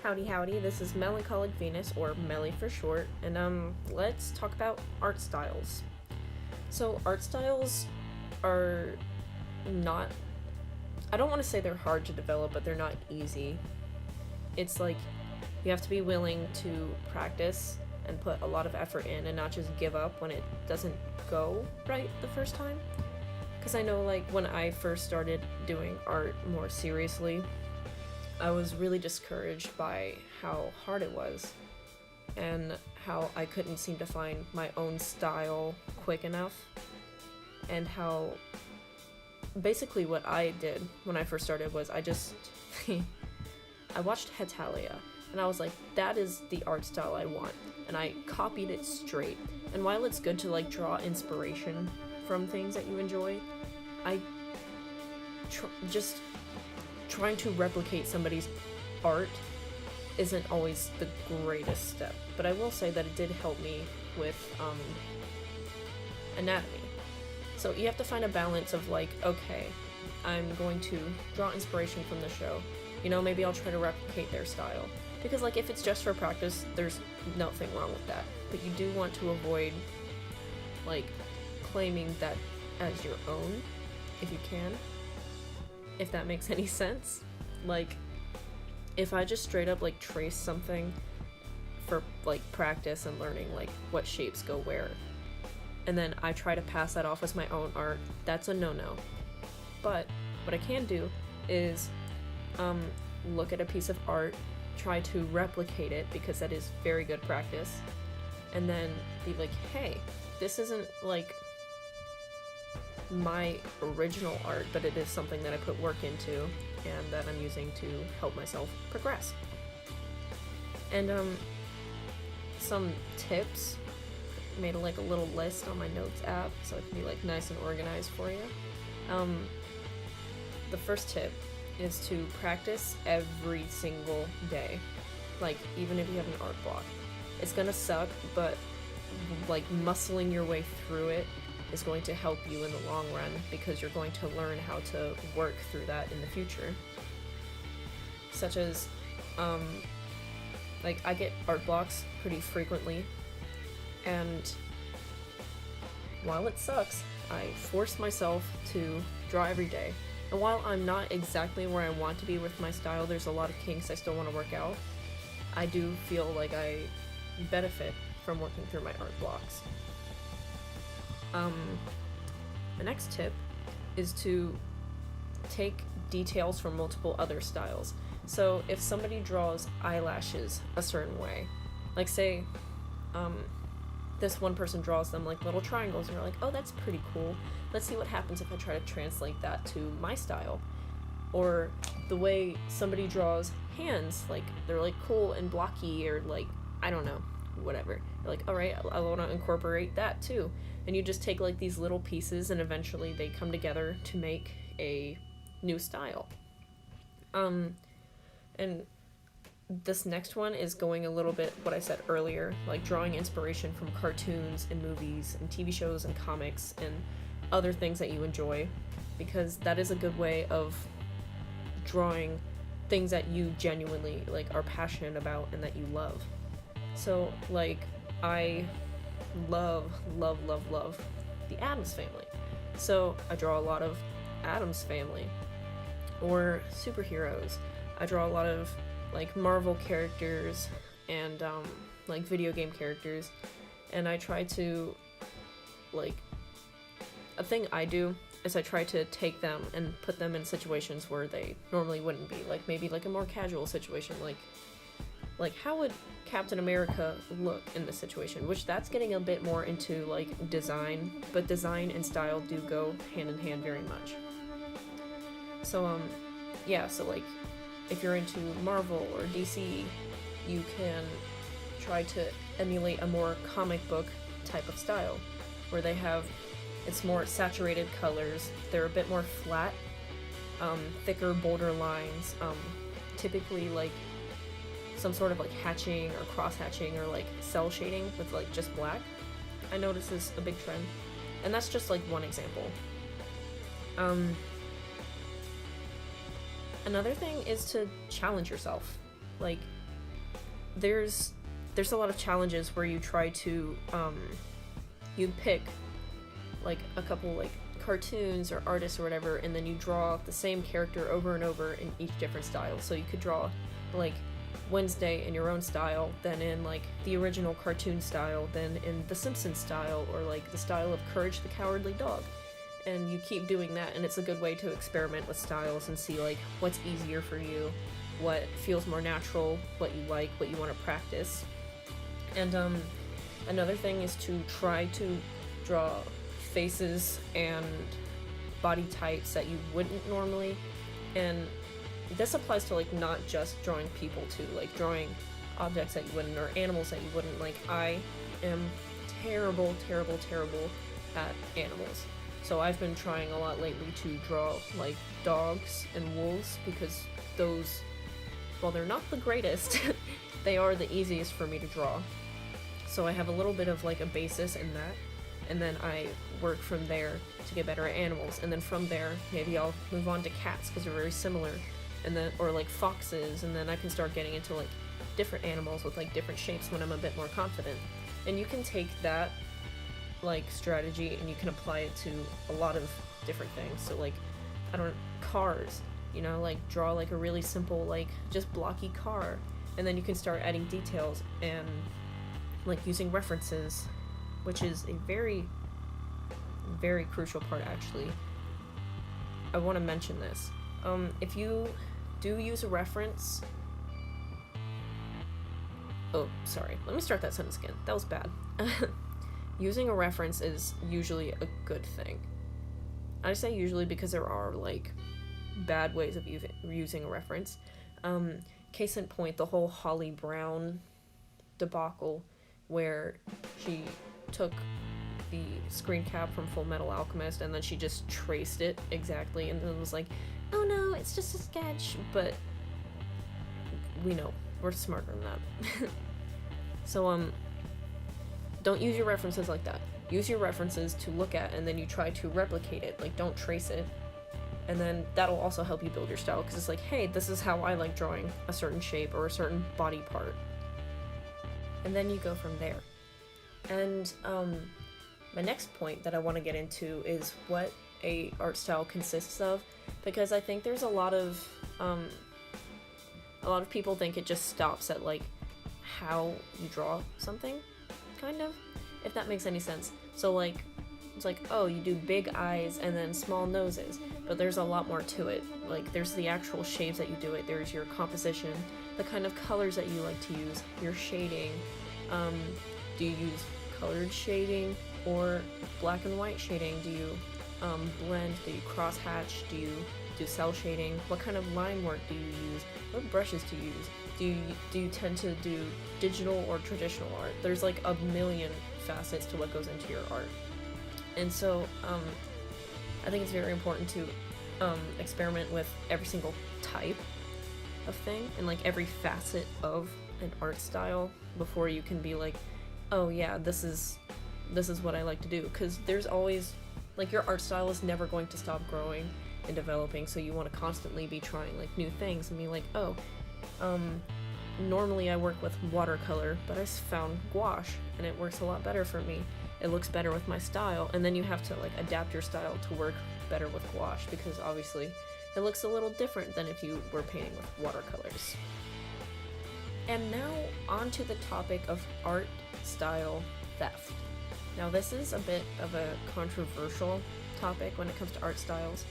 Howdy howdy, this is Melancholic Venus, or Melly for short, and let's talk about art styles. So art styles are not, I don't want to say they're hard to develop, but they're not easy. It's like you have to be willing to practice and put a lot of effort in and not just give up when it doesn't go right the first time. Because I know, like, when I first started doing art more seriously, I was really discouraged by how hard it was and how I couldn't seem to find my own style quick enough, and how basically what I did when I first started was I just I watched Hetalia and I was like, that is the art style I want, and I copied it straight. And while it's good to like draw inspiration from things that you enjoy, I just trying to replicate somebody's art isn't always the greatest step. But I will say that it did help me with anatomy. So you have to find a balance of like, okay, I'm going to draw inspiration from the show. You know, maybe I'll try to replicate their style. Because like if it's just for practice, there's nothing wrong with that. But you do want to avoid like claiming that as your own, if you can. If that makes any sense. Like, if I just straight up like trace something for like practice and learning like what shapes go where, and then I try to pass that off as my own art, that's a no-no. But what I can do is look at a piece of art, try to replicate it, because that is very good practice, and then be like, hey, this isn't like my original art, but it is something that I put work into and that I'm using to help myself progress. And some tips, made like a little list on my notes app so it can be like nice and organized for you. The first tip is to practice every single day. Like, even if you have an art block, it's gonna suck, but like muscling your way through it is going to help you in the long run, because you're going to learn how to work through that in the future. Such as, like, I get art blocks pretty frequently, and while it sucks, I force myself to draw every day. And while I'm not exactly where I want to be with my style, there's a lot of kinks I still want to work out, I do feel like I benefit from working through my art blocks. The next tip is to take details from multiple other styles. So if somebody draws eyelashes a certain way, like say, this one person draws them like little triangles, and you're like, oh, that's pretty cool. Let's see what happens if I try to translate that to my style. Or the way somebody draws hands, like they're like cool and blocky, or like, I don't know, whatever. You're like, all right, I want to incorporate that too. And you just take like these little pieces, and eventually they come together to make a new style. And this next one is going a little bit what I said earlier, like drawing inspiration from cartoons and movies and TV shows and comics and other things that you enjoy, because that is a good way of drawing things that you genuinely like are passionate about and that you love. So like I love the Addams Family, so I draw a lot of Addams Family. Or superheroes, I draw a lot of like Marvel characters and like video game characters, and I try to, like, a thing I do is I try to take them and put them in situations where they normally wouldn't be, like maybe like a more casual situation, like how would Captain America look in this situation, which that's getting a bit more into like design, but design and style do go hand in hand very much. So yeah, so like if you're into Marvel or DC, you can try to emulate a more comic book type of style, where they have, it's more saturated colors, they're a bit more flat, thicker border lines, typically like some sort of like hatching or cross hatching or like cell shading with like just black. I notice this is a big trend, and that's just like one example. Another thing is to challenge yourself. Like, there's a lot of challenges where you try to you pick like a couple like cartoons or artists or whatever, and then you draw the same character over and over in each different style. So you could draw like Wednesday in your own style, then in like the original cartoon style, then in the Simpsons style, or like the style of Courage the Cowardly Dog. And you keep doing that, and it's a good way to experiment with styles and see like what's easier for you, what feels more natural, what you like, what you want to practice. And another thing is to try to draw faces and body types that you wouldn't normally. And this applies to like not just drawing people too, like drawing objects that you wouldn't or animals that you wouldn't. Like I am terrible at animals. So I've been trying a lot lately to draw like dogs and wolves, because those, while they're not the greatest, they are the easiest for me to draw. So I have a little bit of like a basis in that, and then I work from there to get better at animals, and then from there maybe I'll move on to cats because they're very similar, and then or like foxes, and then I can start getting into like different animals with like different shapes when I'm a bit more confident. And you can take that like strategy and you can apply it to a lot of different things. So like, I don't, cars, you know, like draw like a really simple like just blocky car, and then you can start adding details and like using references, which is a very crucial part actually. I want to mention this. If you do use a reference, oh sorry, let me start that sentence again, that was bad. Using a reference is usually a good thing. I say usually because there are like bad ways of using a reference. Case in point, the whole Holly Brown debacle, where she took the screen cap from Full Metal Alchemist and then she just traced it exactly, and then was like, oh no, it's just a sketch. But we know, we're smarter than that. So don't use your references like that. Use your references to look at, and then you try to replicate it. Like, don't trace it. And then that'll also help you build your style, because it's like, hey, this is how I like drawing a certain shape or a certain body part. And then you go from there. And my next point that I want to get into is what a art style consists of, because I think there's a lot of people think it just stops at like how you draw something, kind of, if that makes any sense. So like, it's like, oh, you do big eyes and then small noses, but there's a lot more to it. Like, there's the actual shapes that you do it, there's your composition, the kind of colors that you like to use, your shading. Do you use colored shading or black and white shading? Do you blend? Do you cross hatch? Do you do cell shading? What kind of line work do you use? What brushes do you use? Do you tend to do digital or traditional art? There's like a million facets to what goes into your art. And so I think it's very important to experiment with every single type of thing and like every facet of an art style before you can be like, oh yeah, this is what I like to do. Because there's always, like, your art style is never going to stop growing and developing, so you want to constantly be trying like new things and be like, oh, normally I work with watercolor, but I found gouache and it works a lot better for me. It looks better with my style. And then you have to like adapt your style to work better with gouache, because obviously it looks a little different than if you were painting with watercolors. And now on to the topic of art style theft. Now this is a bit of a controversial topic when it comes to art styles,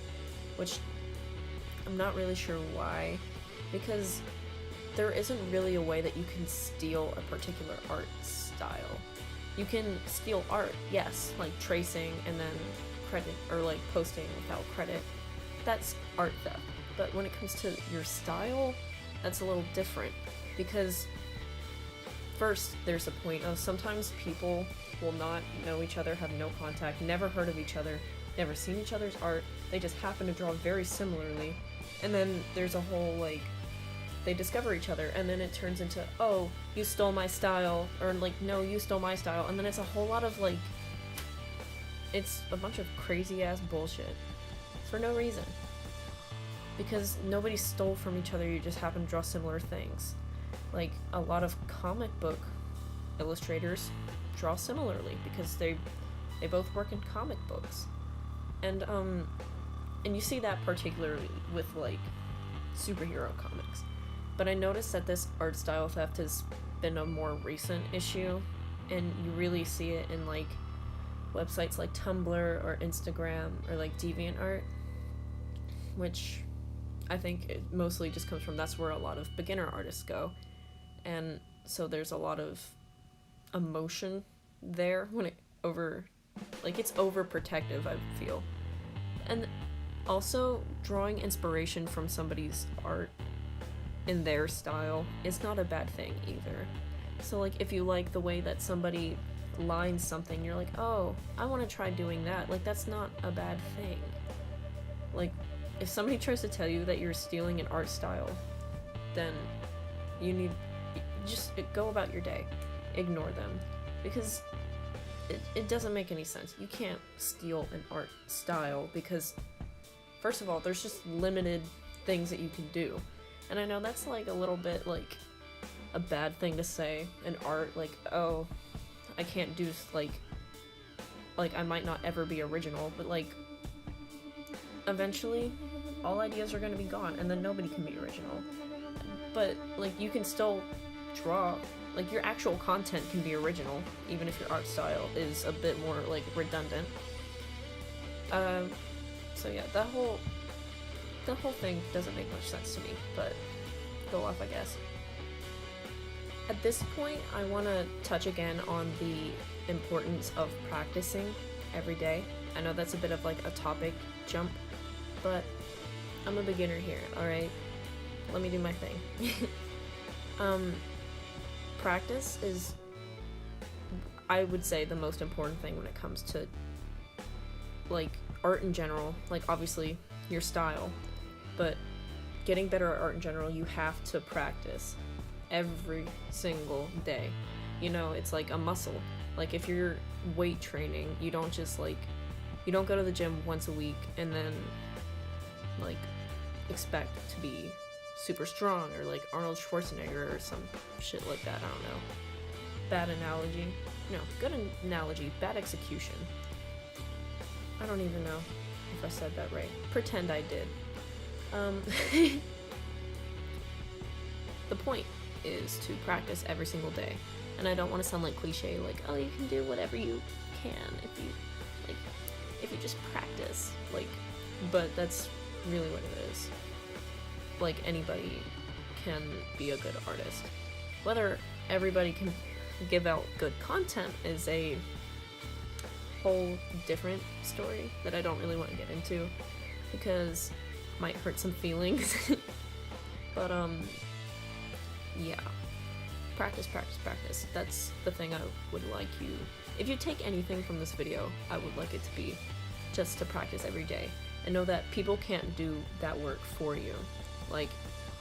which I'm not really sure why, because there isn't really a way that you can steal a particular art style. You can steal art, yes, like tracing and then credit, or like posting without credit. That's art theft. But when it comes to your style, that's a little different, because first there's a point of sometimes people will not know each other, have no contact, never heard of each other, never seen each other's art, they just happen to draw very similarly, and then there's a whole like, they discover each other, and then it turns into, oh, you stole my style, or like, no, you stole my style, and then it's a whole lot of like, it's a bunch of crazy ass bullshit for no reason, because nobody stole from each other, you just happen to draw similar things. Like, a lot of comic book illustrators draw similarly because they both work in comic books. And you see that particularly with, like, superhero comics. But I noticed that this art style theft has been a more recent issue, and you really see it in, like, websites like Tumblr or Instagram or, like, DeviantArt, which I think it mostly just comes from that's where a lot of beginner artists go. And so there's a lot of emotion there when it's overprotective, I feel. And also, drawing inspiration from somebody's art in their style is not a bad thing either. So, like, if you like the way that somebody lines something, you're like, oh, I want to try doing that. Like, that's not a bad thing. Like, if somebody tries to tell you that you're stealing an art style, then just go about your day. Ignore them. Because it doesn't make any sense. You can't steal an art style because, first of all, there's just limited things that you can do. And I know that's, like, a little bit, like, a bad thing to say in art, like, oh, I can't do, like, I might not ever be original, but, like, eventually, all ideas are gonna be gone, and then nobody can be original. But, like, you can still draw, like, your actual content can be original, even if your art style is a bit more, like, redundant. So yeah, the whole thing doesn't make much sense to me, but go off, I guess. At this point, I want to touch again on the importance of practicing every day. I know that's a bit of, like, a topic jump, but I'm a beginner here, alright? Let me do my thing. Practice is, I would say, the most important thing when it comes to, like, art in general. Like, obviously, your style, but getting better at art in general, you have to practice every single day. You know, it's like a muscle. Like, if you're weight training, you don't just, like, you don't go to the gym once a week and then, like, expect to be super strong or like Arnold Schwarzenegger or some shit like that. I don't know. Bad analogy. No, good analogy. Bad execution. I don't even know if I said that right. Pretend I did. The point is to practice every single day. And I don't want to sound like cliche, like, oh, you can do whatever you can if you just practice. Like, but that's really what it is. Like, anybody can be a good artist. Whether everybody can give out good content is a whole different story that I don't really want to get into because it might hurt some feelings. But yeah, practice. That's the thing I would like you, if you take anything from this video, I would like it to be just to practice every day and know that people can't do that work for you. Like,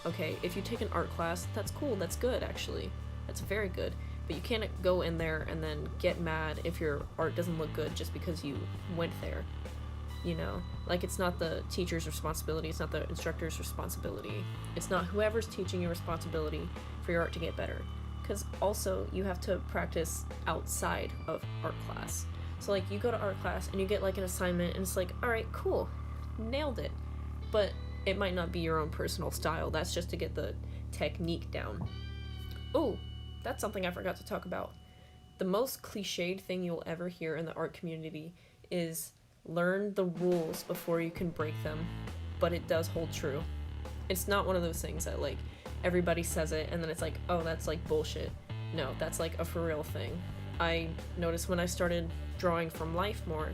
okay, if you take an art class, that's cool, that's good actually, that's very good, but you can't go in there and then get mad if your art doesn't look good just because you went there, you know? Like, it's not the teacher's responsibility, it's not the instructor's responsibility, it's not whoever's teaching your responsibility for your art to get better, because also you have to practice outside of art class. So, like, you go to art class and you get, like, an assignment and it's like, alright, cool, nailed it, but it might not be your own personal style. That's just to get the technique down. Oh, that's something I forgot to talk about. The most cliched thing you'll ever hear in the art community is learn the rules before you can break them, but it does hold true. It's not one of those things that, like, everybody says it and then it's like, oh, that's, like, bullshit. No, that's, like, a for real thing. I noticed when I started drawing from life more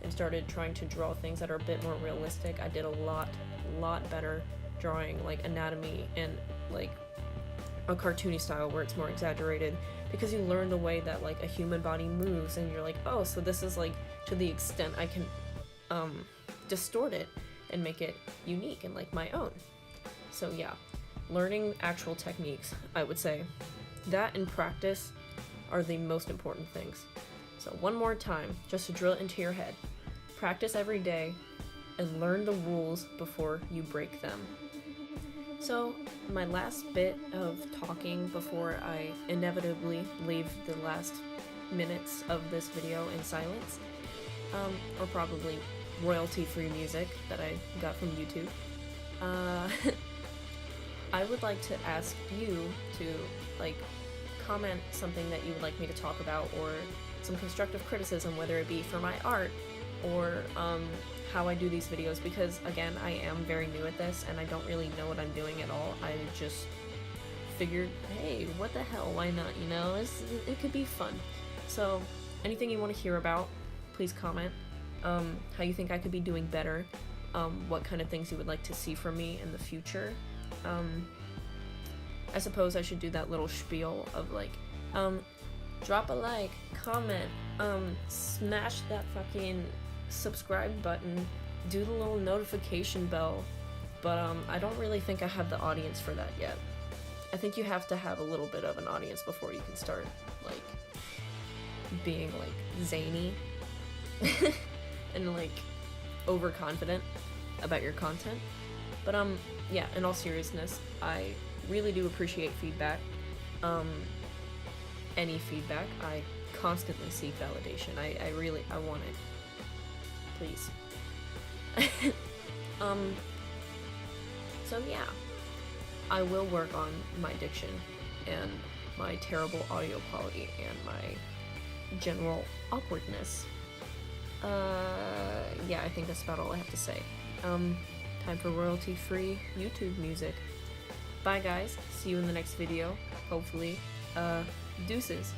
and started trying to draw things that are a bit more realistic, I did a lot better drawing, like, anatomy and, like, a cartoony style where it's more exaggerated, because you learn the way that, like, a human body moves and you're like, oh, so this is, like, to the extent I can distort it and make it unique and, like, my own. So yeah, learning actual techniques, I would say that and practice are the most important things. So one more time, just to drill it into your head, practice every day and learn the rules before you break them. So, my last bit of talking before I inevitably leave the last minutes of this video in silence, or probably royalty-free music that I got from YouTube. I would like to ask you to, like, comment something that you would like me to talk about, or some constructive criticism, whether it be for my art, or, how I do these videos, because, again, I am very new at this, and I don't really know what I'm doing at all. I just figured, hey, what the hell, why not, you know? It could be fun. So, anything you want to hear about, please comment. How you think I could be doing better, what kind of things you would like to see from me in the future. I suppose I should do that little spiel of, like, drop a like, comment, smash that fucking subscribe button, do the little notification bell, but I don't really think I have the audience for that yet. I think you have to have a little bit of an audience before you can start, like, being, like, zany and, like, overconfident about your content. But yeah, in all seriousness, I really do appreciate feedback. Any feedback. I constantly seek validation. I want it. Please. So yeah, I will work on my diction and my terrible audio quality and my general awkwardness. Yeah, I think that's about all I have to say. Time for royalty-free YouTube music. Bye guys, see you in the next video, hopefully. Deuces.